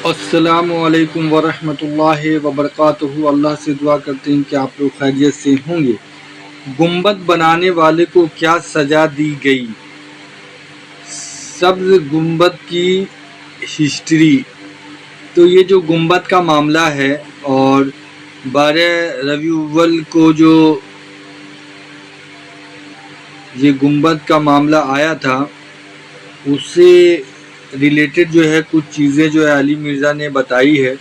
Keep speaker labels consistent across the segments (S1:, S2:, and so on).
S1: السلام علیکم ورحمۃ اللہ وبرکاتہ۔ اللہ سے دعا کرتے ہیں کہ آپ لوگ خیریت سے ہوں گے۔ گنبد بنانے والے کو کیا سزا دی گئی؟ سبز گنبد کی ہسٹری۔ تو یہ جو گنبد کا معاملہ ہے اور 12 ربیع الاول کو جو یہ گنبد کا معاملہ آیا تھا اس سے ریلیٹڈ جو ہے کچھ چیزیں جو ہے علی مرزا نے بتائی ہے۔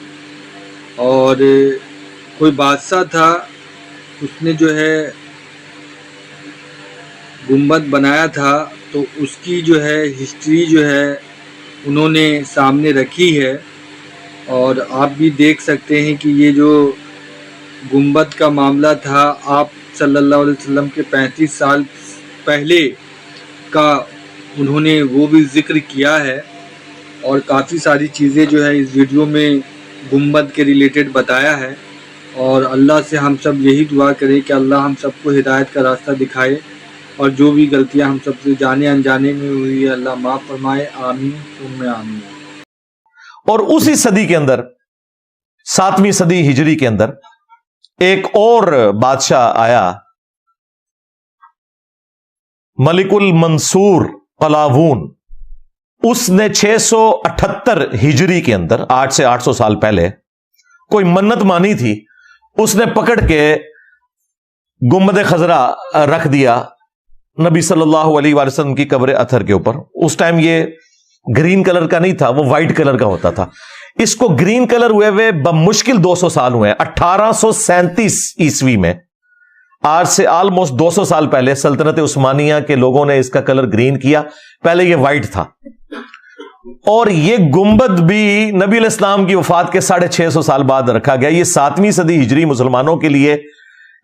S1: اور کوئی بادشاہ تھا، اس نے جو ہے گنبد بنایا تھا، تو اس کی جو ہے ہسٹری جو ہے انہوں نے سامنے رکھی ہے۔ اور آپ بھی دیکھ سکتے ہیں کہ یہ جو گنبد کا معاملہ تھا آپ صلی اللہ علیہ وسلم کے 35 سال پہلے کا انہوں نے وہ بھی ذکر کیا ہے، اور کافی ساری چیزیں جو ہے اس ویڈیو میں گنبد کے ریلیٹڈ بتایا ہے۔ اور اللہ سے ہم سب یہی دعا کریں کہ اللہ ہم سب کو ہدایت کا راستہ دکھائے، اور جو بھی غلطیاں ہم سب سے جانے انجانے میں ہوئی ہے اللہ معاف فرمائے، آمین ثم آمین۔
S2: اور اسی صدی کے اندر 7ویں صدی ہجری کے اندر ایک اور بادشاہ آیا، ملک المنصور قلاوون۔ اس نے 678 ہجری کے اندر 8 سے 800 سال پہلے کوئی منت مانی تھی، اس نے پکڑ کے گنبد خضرا رکھ دیا نبی صلی اللہ علیہ وآلہ وسلم کی قبر اطہر کے اوپر۔ اس ٹائم یہ گرین کلر کا نہیں تھا، وہ وائٹ کلر کا ہوتا تھا۔ اس کو گرین کلر ہوئے بمشکل 200 سال ہوئے ہیں۔ 1837 عیسوی میں، آج سے آلموسٹ 200 سال پہلے سلطنت عثمانیہ کے لوگوں نے اس کا کلر گرین کیا، پہلے یہ وائٹ تھا۔ اور یہ گنبد بھی نبی علیہ السلام کی وفات کے 650 سال بعد رکھا گیا۔ یہ 7ویں صدی ہجری مسلمانوں کے لیے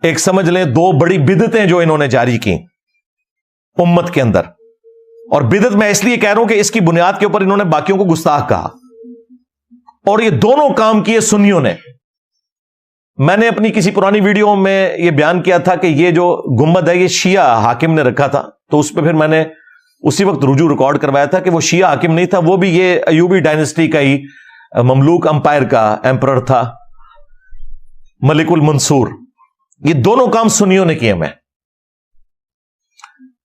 S2: ایک سمجھ لیں 2 بڑی بدعتیں جو انہوں نے جاری کی امت کے اندر۔ اور بدعت میں اس لیے کہہ رہا ہوں کہ اس کی بنیاد کے اوپر انہوں نے باقیوں کو گستاخ کہا، اور یہ دونوں کام کیے سنیوں نے۔ میں نے اپنی کسی پرانی ویڈیو میں یہ بیان کیا تھا کہ یہ جو گنبد ہے یہ شیعہ حاکم نے رکھا تھا، تو اس پہ پھر میں نے اسی وقت رجوع ریکارڈ کروایا تھا کہ وہ شیعہ حاکم نہیں تھا، وہ بھی یہ ایوبی ڈائنسٹی کا ہی مملوک امپائر کا ایمپرر تھا، ملک المنصور۔ یہ دونوں کام سنیوں نے کیے۔ میں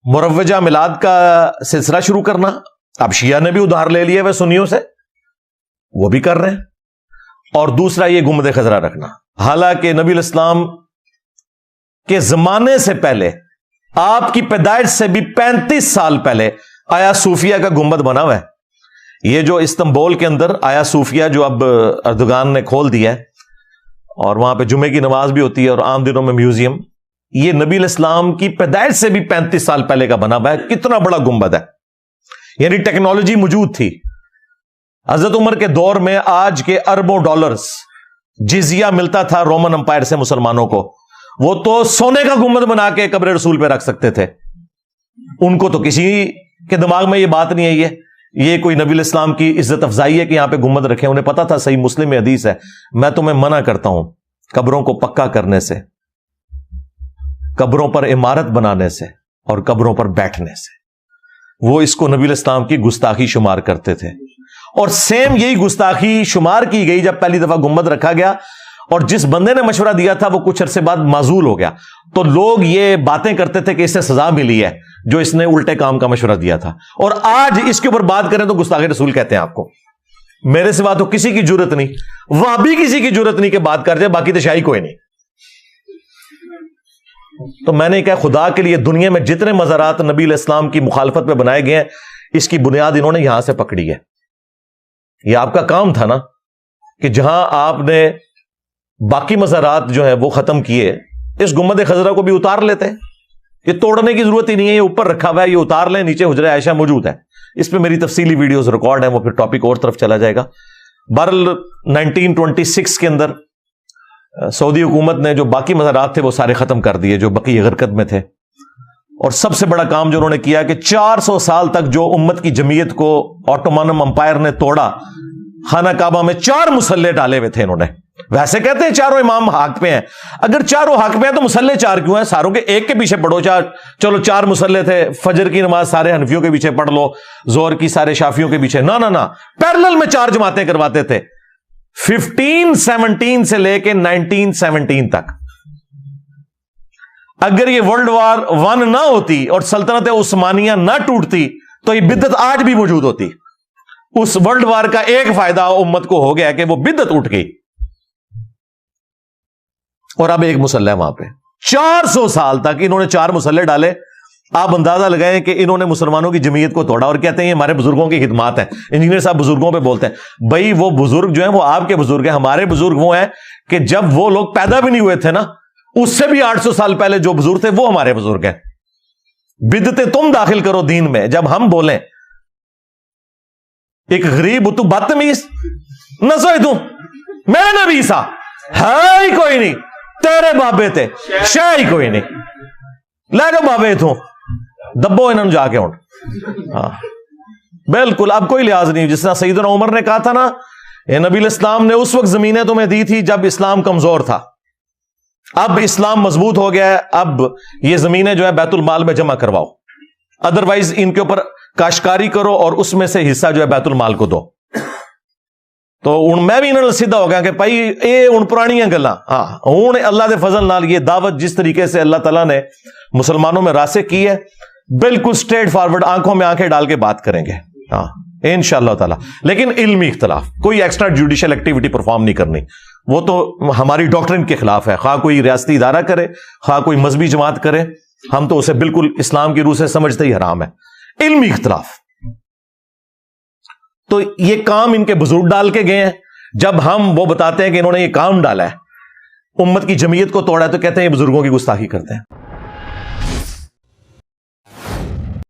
S2: مروجہ میلاد کا سلسلہ شروع کرنا، اب شیعہ نے بھی ادھار لے لیا وہ سنیوں سے، وہ بھی کر رہے ہیں۔ اور دوسرا یہ گنبد خضرا رکھنا، حالانکہ نبی علیہ السلام کے زمانے سے پہلے، آپ کی پیدائش سے بھی 35 سال پہلے آیا صوفیہ کا گنبد بنا ہوا ہے۔ یہ جو استنبول کے اندر آیا صوفیہ جو اب اردگان نے کھول دیا ہے، اور وہاں پہ جمعے کی نماز بھی ہوتی ہے اور عام دنوں میں میوزیم، یہ نبی علیہ السلام کی پیدائش سے بھی 35 سال پہلے کا بنا ہوا ہے۔ کتنا بڑا گنبد ہے، یعنی ٹیکنالوجی موجود تھی۔ حضرت عمر کے دور میں آج کے اربوں ڈالرز جزیہ ملتا تھا رومن امپائر سے مسلمانوں کو، وہ تو سونے کا گنبد بنا کے قبر رسول پہ رکھ سکتے تھے۔ ان کو تو کسی کے دماغ میں یہ بات نہیں آئی ہے یہ کوئی نبی علیہ السلام کی عزت افزائی ہے کہ یہاں پہ گنبد رکھے۔ انہیں پتا تھا، صحیح مسلم میں حدیث ہے، میں تمہیں منع کرتا ہوں قبروں کو پکا کرنے سے، قبروں پر عمارت بنانے سے، اور قبروں پر بیٹھنے سے۔ وہ اس کو نبی علیہ السلام کی گستاخی شمار کرتے تھے۔ اور سیم یہی گستاخی شمار کی گئی جب پہلی دفعہ گنبد رکھا گیا، اور جس بندے نے مشورہ دیا تھا وہ کچھ عرصے بعد معزول ہو گیا، تو لوگ یہ باتیں کرتے تھے کہ اس سے سزا ملی ہے جو اس نے الٹے کام کا مشورہ دیا تھا۔ اور آج اس کے اوپر بات کریں تو گستاخی رسول کہتے ہیں آپ کو۔ میرے سوا تو کسی کی جرت نہیں، وہاں بھی کسی کی جرت نہیں کہ بات کر جائے، باقی تو شاہی کوئی نہیں۔ تو میں نے کہا خدا کے لیے دنیا میں جتنے مزارات نبی علیہ السلام کی مخالفت پہ بنائے گئے ہیں، اس کی بنیاد انہوں نے یہاں سے پکڑی ہے۔ یہ آپ کا کام تھا نا کہ جہاں آپ نے باقی مزارات جو ہیں وہ ختم کیے، اس گنبد خضرا کو بھی اتار لیتے۔ یہ توڑنے کی ضرورت ہی نہیں ہے، یہ اوپر رکھا ہوا ہے، یہ اتار لیں، نیچے حجرہ عائشہ موجود ہے، اس پہ میری تفصیلی ویڈیوز ریکارڈ ہیں، وہ پھر ٹاپک اور طرف چلا جائے گا۔ بہرحال 1926 کے اندر سعودی حکومت نے جو باقی مزارات تھے وہ سارے ختم کر دیے جو بقیہ غرقد میں تھے۔ اور سب سے بڑا کام جو انہوں نے کیا کہ 400 سال تک جو امت کی جمعیت کو آٹومانم امپائر نے توڑا، خانہ کعبہ میں 4 مسلح ڈالے ہوئے تھے انہوں نے۔ ویسے کہتے ہیں چاروں امام حق پہ ہیں، اگر چاروں حق پہ ہیں تو مسلح 4 کیوں ہیں؟ ساروں کے ایک کے پیچھے پڑھو، چلو 4 مسلح تھے، فجر کی نماز سارے حنفیوں کے پیچھے پڑھ لو، ظہر کی سارے شافیوں کے پیچھے، نہ پیرلل میں 4 جماعتیں کرواتے تھے۔ 1517 سے لے کے 1917 تک اگر یہ ورلڈ وار 1 نہ ہوتی اور سلطنت عثمانیہ نہ ٹوٹتی تو یہ بدعت آج بھی موجود ہوتی. اس ورلڈ وار کا ایک فائدہ امت کو ہو گیا کہ وہ بدعت اٹھ گئی. اور اب ایک مسلح وہاں پہ 400 سال تک انہوں نے 4 مسلح ڈالے. آپ اندازہ لگائیں کہ انہوں نے مسلمانوں کی جمعیت کو توڑا اور کہتے ہیں یہ ہمارے بزرگوں کی خدمات ہیں. انجینئر صاحب بزرگوں پہ بولتے ہیں. بھائی وہ بزرگ جو ہیں وہ آپ کے بزرگ ہیں. ہمارے بزرگ وہ ہیں کہ جب وہ لوگ پیدا بھی نہیں ہوئے تھے نا, اس سے بھی 800 سال پہلے جو بزرگ تھے وہ ہمارے بزرگ ہیں. بدعتیں تم داخل کرو دین میں. جب ہم بولیں ایک غریب تو بدتمیز نہ سوئے تو میں نبی سا ہے ہی کوئی نہیں, تیرے بابے تھے شاہ ہی کوئی نہیں, لے جاؤ بابے تو دبو انہوں جا کے. ہاں بالکل اب کوئی لحاظ نہیں. جس طرح سیدنا عمر نے کہا تھا نا, نبی الاسلام نے اس وقت زمینیں تمہیں دی تھی جب اسلام کمزور تھا, اب اسلام مضبوط ہو گیا ہے, اب یہ زمینیں جو ہے بیت المال میں جمع کرواؤ, ادروائز ان کے اوپر کاشتکاری کرو اور اس میں سے حصہ جو ہے بیت المال کو دو. تو میں بھی انہوں نے سیدھا ہو گیا کہ بھائی یہ ہوں پرانیاں گلاں. ہاں ہوں اللہ دے فضل نال یہ دعوت جس طریقے سے اللہ تعالیٰ نے مسلمانوں میں راسخ کی ہے, بالکل سٹریٹ فارورڈ آنکھوں میں آنکھیں ڈال کے بات کریں گے ہاں انشاءاللہ تعالیٰ. لیکن علمی اختلاف, کوئی ایکسٹرا جوڈیشل ایکٹیویٹی پرفارم نہیں کرنی. وہ تو ہماری ڈاکٹرن کے خلاف ہے, خواہ کوئی ریاستی ادارہ کرے خواہ کوئی مذہبی جماعت کرے, ہم تو اسے بالکل اسلام کی روح سے سمجھتے ہی حرام ہے. علمی اختلاف تو یہ کام ان کے بزرگ ڈال کے گئے ہیں. جب ہم وہ بتاتے ہیں کہ انہوں نے یہ کام ڈالا ہے, امت کی جمعیت کو توڑا ہے, تو کہتے ہیں یہ بزرگوں کی گستاخی کرتے ہیں.